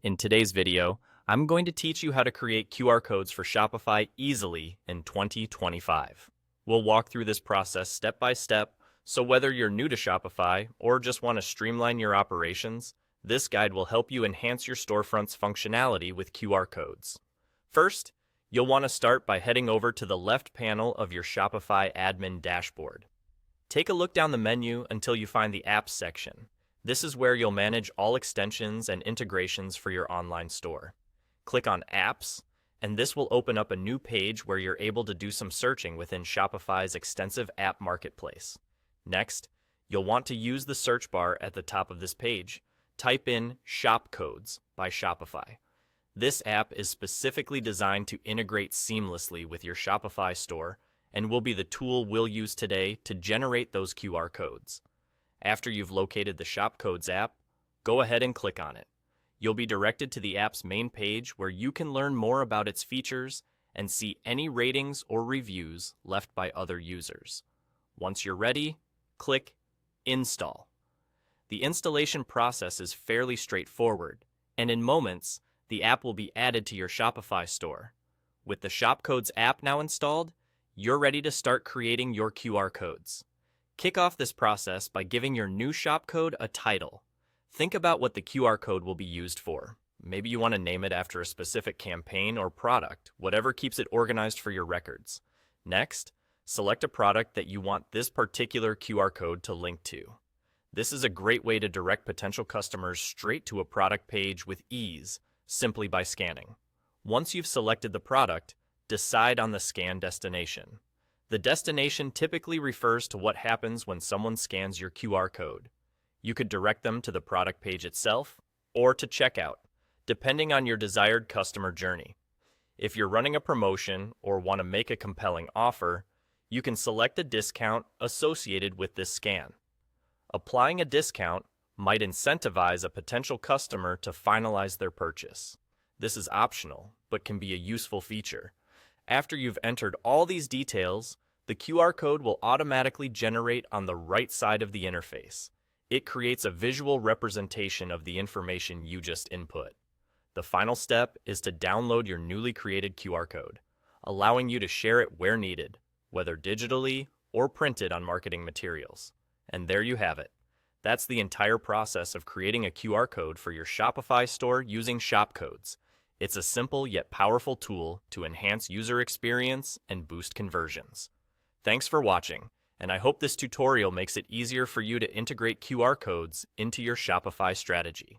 In today's video, I'm going to teach you how to create QR codes for Shopify easily in 2025. We'll walk through this process step by step, so whether you're new to Shopify or just want to streamline your operations, this guide will help you enhance your storefront's functionality with QR codes. First, you'll want to start by heading over to the left panel of your Shopify admin dashboard. Take a look down the menu until you find the Apps section. This is where you'll manage all extensions and integrations for your online store. Click on Apps, and this will open up a new page where you're able to do some searching within Shopify's extensive app marketplace. Next, you'll want to use the search bar at the top of this page. Type in Shop Codes by Shopify. This app is specifically designed to integrate seamlessly with your Shopify store and will be the tool we'll use today to generate those QR codes. After you've located the Shop Codes app, go ahead and click on it. You'll be directed to the app's main page where you can learn more about its features and see any ratings or reviews left by other users. Once you're ready, click Install. The installation process is fairly straightforward, and in moments, the app will be added to your Shopify store. With the Shop Codes app now installed, you're ready to start creating your QR codes. Kick off this process by giving your new shop code a title. Think about what the QR code will be used for. Maybe you want to name it after a specific campaign or product, whatever keeps it organized for your records. Next, select a product that you want this particular QR code to link to. This is a great way to direct potential customers straight to a product page with ease, simply by scanning. Once you've selected the product, decide on the scan destination. The destination typically refers to what happens when someone scans your QR code. You could direct them to the product page itself or to checkout, depending on your desired customer journey. If you're running a promotion or want to make a compelling offer, you can select a discount associated with this scan. Applying a discount might incentivize a potential customer to finalize their purchase. This is optional, but can be a useful feature. After you've entered all these details, the QR code will automatically generate on the right side of the interface. It creates a visual representation of the information you just input. The final step is to download your newly created QR code, allowing you to share it where needed, whether digitally or printed on marketing materials. And there you have it. That's the entire process of creating a QR code for your Shopify store using Shop Codes. It's a simple yet powerful tool to enhance user experience and boost conversions. Thanks for watching, and I hope this tutorial makes it easier for you to integrate QR codes into your Shopify strategy.